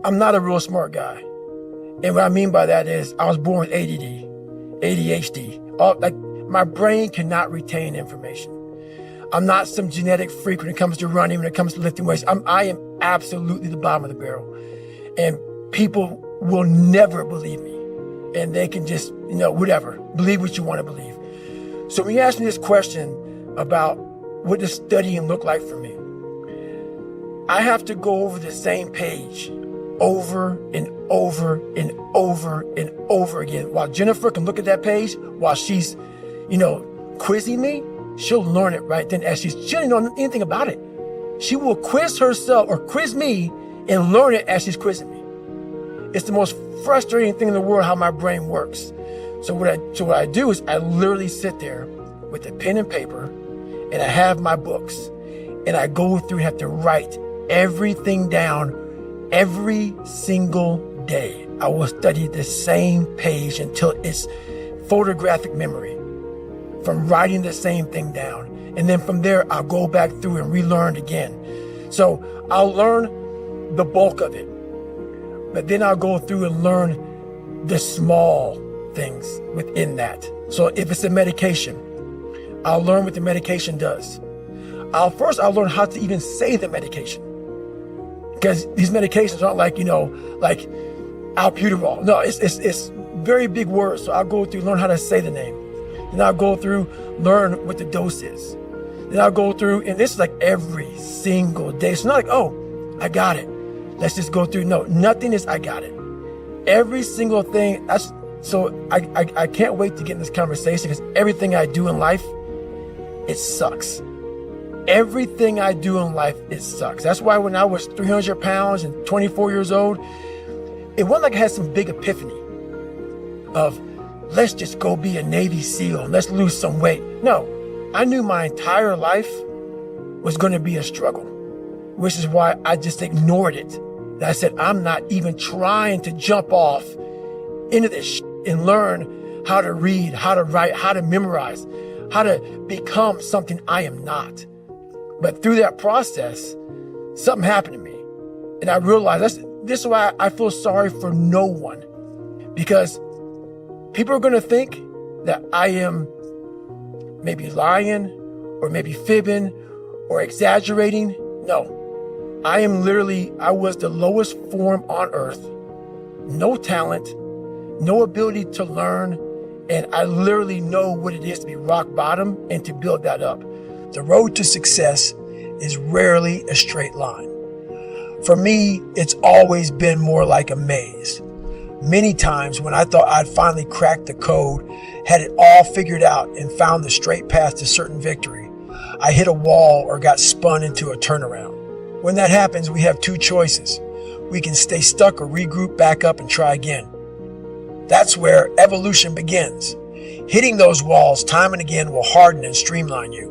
I'm not a real smart guy. And what I mean by that is I was born with ADD, ADHD. Like my brain cannot retain information. I'm not some genetic freak when it comes to running, when it comes to lifting weights. I am absolutely the bottom of the barrel. And people will never believe me. And they can just, whatever, believe what you want to believe. So when you ask me this question about what does studying look like for me, I have to go over the same page over and over and over and over again. While Jennifer can look at that page while she's, quizzing me, she'll learn it right then as she doesn't know anything about it. She will quiz herself or quiz me and learn it as she's quizzing me. It's the most frustrating thing in the world how my brain works. So what I do is I literally sit there with a pen and paper and I have my books and I go through and have to write everything down every single day. I will study the same page until it's photographic memory from writing the same thing down. And then from there, I'll go back through and relearn again. So I'll learn the bulk of it, but then I'll go through and learn the small things within that. So if it's a medication, I'll learn what the medication does. I'll learn how to even say the medication. Because these medications aren't like albuterol. No, it's very big words. So I'll go through, learn how to say the name. Then I'll go through, learn what the dose is. Then I'll go through, and this is like every single day. It's not like, oh, I got it. Let's just go through. No, nothing is I got it. Every single thing. So I can't wait to get in this conversation because everything I do in life, it sucks. Everything I do in life, it sucks. That's why when I was 300 pounds and 24 years old, it wasn't like I had some big epiphany of let's just go be a Navy SEAL and let's lose some weight. No, I knew my entire life was going to be a struggle, which is why I just ignored it. And I said, I'm not even trying to jump off into this and learn how to read, how to write, how to memorize, how to become something I am not. But through that process, something happened to me. And I realized this is why I feel sorry for no one. Because people are going to think that I am maybe lying or maybe fibbing or exaggerating. No, I was the lowest form on earth. No talent, no ability to learn. And I literally know what it is to be rock bottom and to build that up. The road to success is rarely a straight line. For me, it's always been more like a maze. Many times when I thought I'd finally cracked the code, had it all figured out and found the straight path to certain victory, I hit a wall or got spun into a turnaround. When that happens, we have two choices. We can stay stuck or regroup back up and try again. That's where evolution begins. Hitting those walls time and again will harden and streamline you.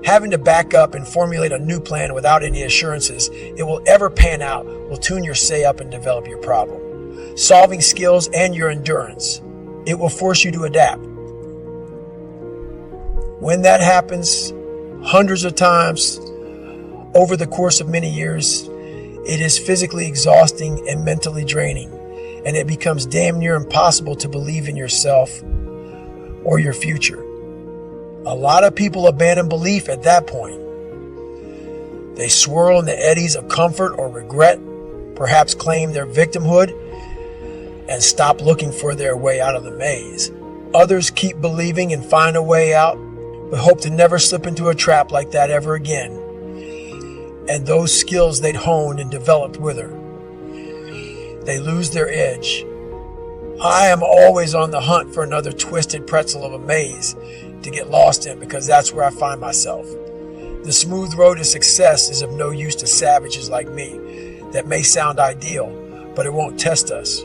Having to back up and formulate a new plan without any assurances it will ever pan out will tune your say up and develop your problem. Solving skills and your endurance. It will force you to adapt. When that happens, hundreds of times over the course of many years, it is physically exhausting and mentally draining, and it becomes damn near impossible to believe in yourself or your future. A lot of people abandon belief at that point. They swirl in the eddies of comfort or regret, perhaps claim their victimhood, and stop looking for their way out of the maze. Others keep believing and find a way out, but hope to never slip into a trap like that ever again. And those skills they'd honed and developed wither. They lose their edge. I am always on the hunt for another twisted pretzel of a maze to get lost in, because that's where I find myself. The smooth road to success is of no use to savages like me. That may sound ideal, but it won't test us.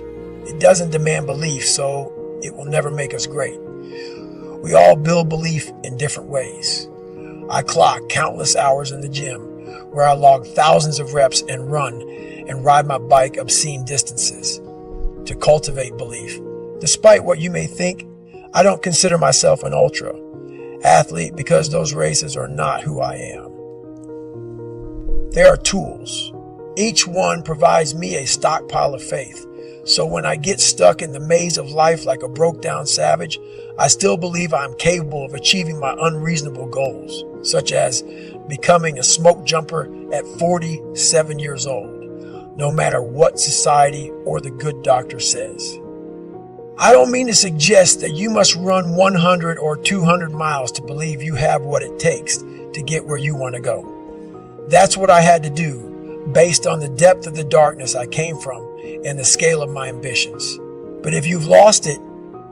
It doesn't demand belief, so it will never make us great. We all build belief in different ways. I clock countless hours in the gym, where I log thousands of reps and run and ride my bike obscene distances to cultivate belief. Despite what you may think, I don't consider myself an ultra athlete because those races are not who I am. They are tools, Each one provides me a stockpile of faith. So when I get stuck in the maze of life like a broke down savage, I still believe I'm capable of achieving my unreasonable goals, such as becoming a smoke jumper at 47 years old, no matter what society or the good doctor says. I don't mean to suggest that you must run 100 or 200 miles to believe you have what it takes to get where you want to go. That's what I had to do based on the depth of the darkness I came from and the scale of my ambitions. But if you've lost it,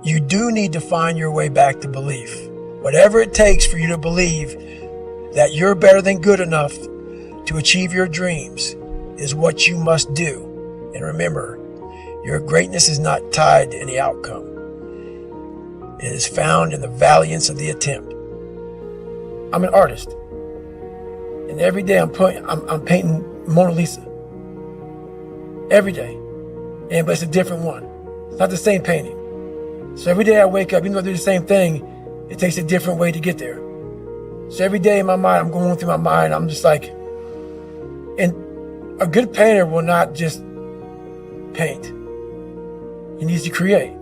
you do need to find your way back to belief. Whatever it takes for you to believe that you're better than good enough to achieve your dreams is what you must do. And remember, your greatness is not tied to any outcome. It is found in the valiance of the attempt. I'm an artist, and every day I'm painting Mona Lisa. Every day, but it's a different one. It's not the same painting. So every day I wake up, even though I do the same thing, it takes a different way to get there. So every day in my mind, I'm going through my mind, I'm just like, and a good painter will not just paint. He needs to create.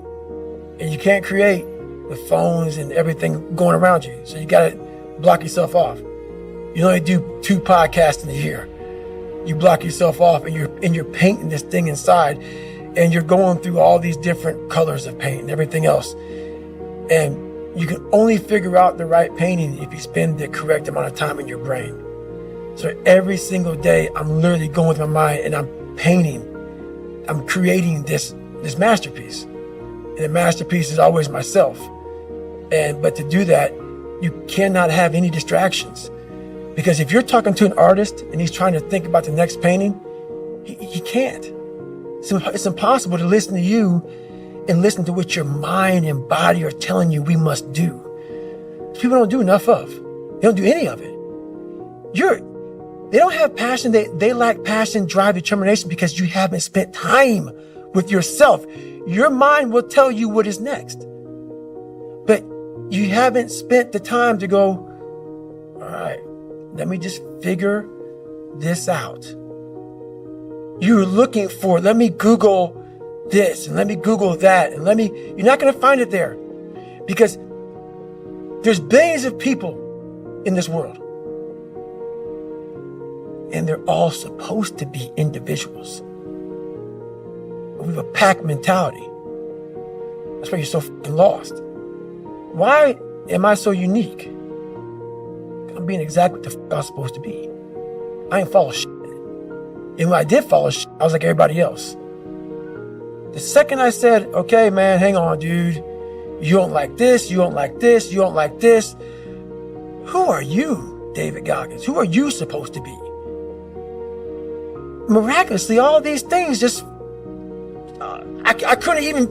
And you can't create with phones and everything going around you. So you got to block yourself off. You only do 2 podcasts in a year. You block yourself off and you're painting this thing inside, and you're going through all these different colors of paint and everything else. And you can only figure out the right painting if you spend the correct amount of time in your brain. So every single day, I'm literally going with my mind and I'm painting. I'm creating this masterpiece. And the masterpiece is always myself. But to do that, you cannot have any distractions. Because if you're talking to an artist and he's trying to think about the next painting, he can't. So it's impossible to listen to you and listen to what your mind and body are telling you we must do. People don't do enough of. They don't do any of it. They don't have passion. They lack passion, drive, determination because you haven't spent time with yourself. Your mind will tell you what is next. But you haven't spent the time to go, all right, let me just figure this out. You're looking for, let me Google this and let me Google that and you're not going to find it there because there's billions of people in this world and they're all supposed to be individuals. We have a pack mentality. That's why you're so fucking lost. Why am I so unique? I'm being exactly what the fuck I was supposed to be. I ain't follow shit. And when I did follow shit, I was like everybody else. The second I said, okay, man, hang on, dude. You don't like this, you don't like this, you don't like this. Who are you, David Goggins? Who are you supposed to be? Miraculously, all these things just, I couldn't even,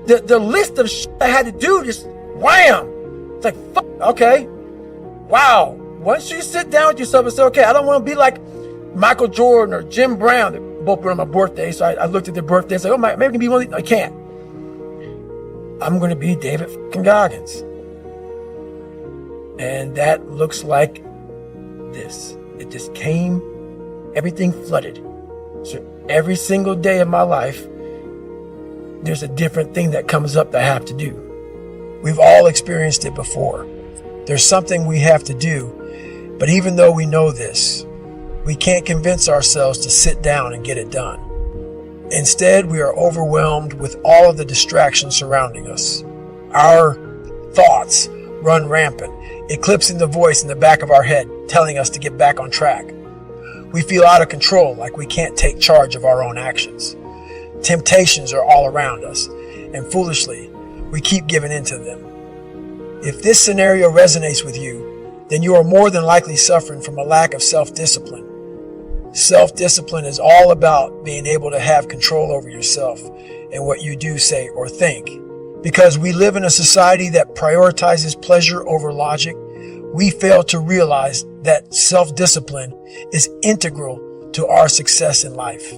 the list of shit I had to do just wham. It's like, fuck, okay. Wow. Once you sit down with yourself and say, okay, I don't want to be like Michael Jordan or Jim Brown. They both were on my birthday. So I looked at their birthday and said, oh, maybe I can be one of these. I can't. I'm going to be David fucking Goggins. And that looks like this. It just came, everything flooded. So every single day of my life, there's a different thing that comes up that I have to do. We've all experienced it before. There's something we have to do. But even though we know this, we can't convince ourselves to sit down and get it done. Instead, we are overwhelmed with all of the distractions surrounding us. Our thoughts run rampant, eclipsing the voice in the back of our head, telling us to get back on track. We feel out of control, like we can't take charge of our own actions. Temptations are all around us, and foolishly, we keep giving in to them. If this scenario resonates with you, then you are more than likely suffering from a lack of self-discipline. Self-discipline is all about being able to have control over yourself and what you do, say, or think. Because we live in a society that prioritizes pleasure over logic, we fail to realize that self-discipline is integral to our success in life.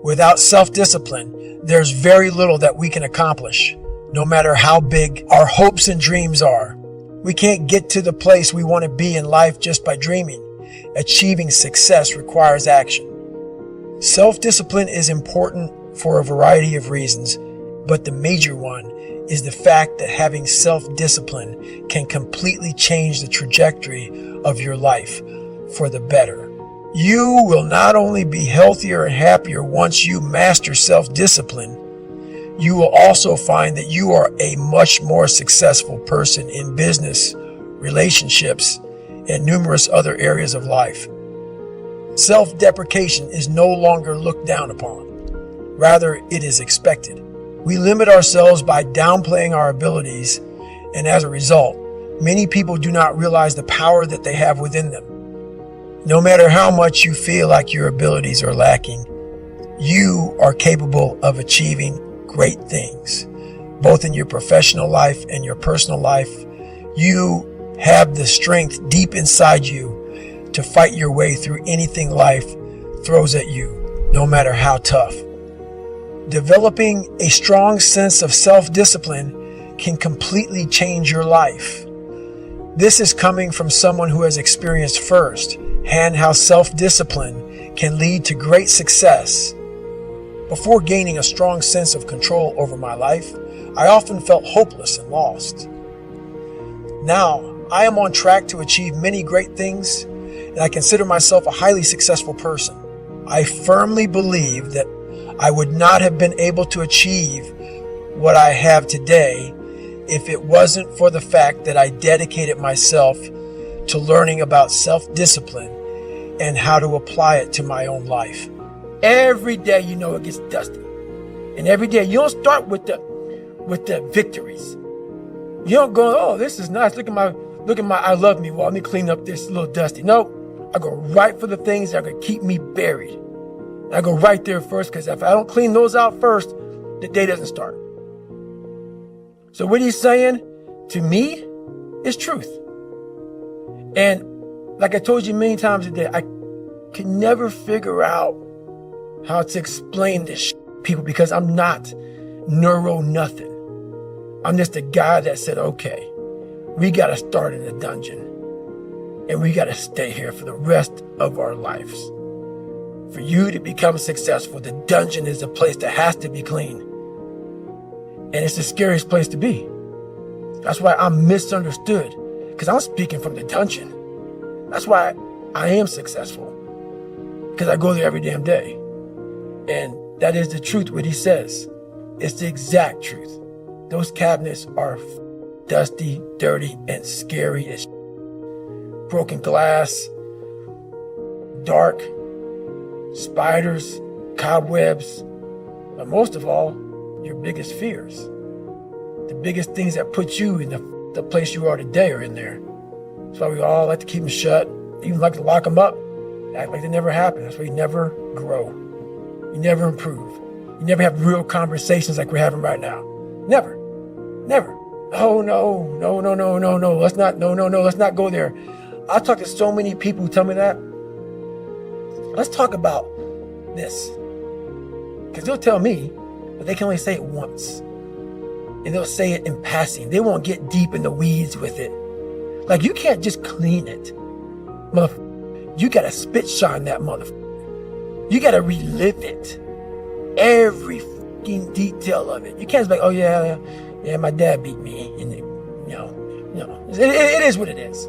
Without self-discipline, there's very little that we can accomplish, no matter how big our hopes and dreams are. We can't get to the place we want to be in life just by dreaming. Achieving success requires action. Self-discipline is important for a variety of reasons, but the major one is the fact that having self-discipline can completely change the trajectory of your life for the better. You will not only be healthier and happier once you master self-discipline, you will also find that you are a much more successful person in business, relationships, and numerous other areas of life. Self-deprecation is no longer looked down upon. Rather, it is expected. We limit ourselves by downplaying our abilities, and as a result, many people do not realize the power that they have within them. No matter how much you feel like your abilities are lacking, you are capable of achieving great things, both in your professional life and your personal life. You have the strength deep inside you to fight your way through anything life throws at you, no matter how tough. Developing a strong sense of self-discipline can completely change your life. This is coming from someone who has experienced firsthand how self-discipline can lead to great success. Before gaining a strong sense of control over my life, I often felt hopeless and lost. Now, I am on track to achieve many great things, and I consider myself a highly successful person. I firmly believe that I would not have been able to achieve what I have today if it wasn't for the fact that I dedicated myself to learning about self-discipline and how to apply it to my own life. Every day it gets dusty. And every day you don't start with the victories. You don't go, oh, this is nice. Look at my I love me wall. Let me clean up this little dusty. No, I go right for the things that are going to keep me buried. And I go right there first, because if I don't clean those out first, the day doesn't start. So what he's saying to me is truth. And like I told you many times today, I can never figure out how to explain this people, because I'm not neuro nothing. I'm just a guy that said, okay, we got to start in the dungeon and we got to stay here for the rest of our lives. For you to become successful, the dungeon is a place that has to be clean. And it's the scariest place to be. That's why I'm misunderstood, because I'm speaking from the dungeon. That's why I am successful, because I go there every damn day. And that is the truth, what he says. It's the exact truth. Those cabinets are dusty, dirty, and scary as broken glass, dark, spiders, cobwebs, but most of all, your biggest fears. The biggest things that put you in the place you are today are in there. That's why we all like to keep them shut, even like to lock them up, act like they never happened. That's why you never grow. You never improve. You never have real conversations like we're having right now. Never. Oh, no. Let's not go there. I talk to so many people who tell me that. Let's talk about this. Because they'll tell me, but they can only say it once. And they'll say it in passing. They won't get deep in the weeds with it. Like, you can't just clean it. Motherfucker. You gotta spit shine that motherfucker. You gotta relive it. Every fucking detail of it. You can't just be like, oh yeah, my dad beat me. And it is what it is.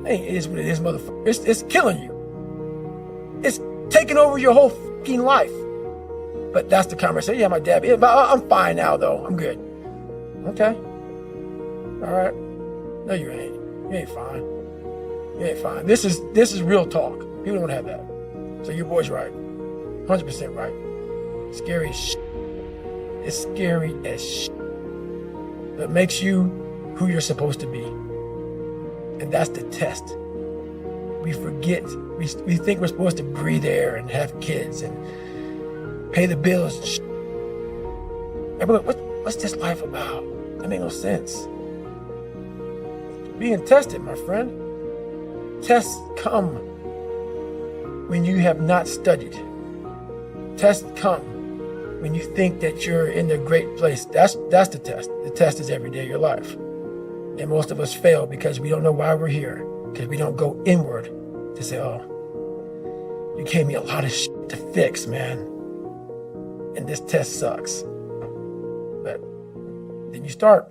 Hey, it is what it is, motherfucker. It's killing you. It's taking over your whole fucking life. But that's the conversation. Yeah, my dad beat me. I'm fine now, though. I'm good. Okay. All right. No, you ain't. You ain't fine. You ain't fine. This is real talk. People don't have that. So your boy's right. 100% right. Scary as shit. It's scary as shit. But it makes you who you're supposed to be. And that's the test. We forget. We think we're supposed to breathe air and have kids and pay the bills and shit. Everyone, what's this life about? That makes no sense. Being tested, my friend. Tests come when you have not studied. Tests come when you think that you're in a great place. That's the test. The test is every day of your life. And most of us fail because we don't know why we're here. Because we don't go inward to say, oh, You gave me a lot of shit to fix, man. And this test sucks. But then you start.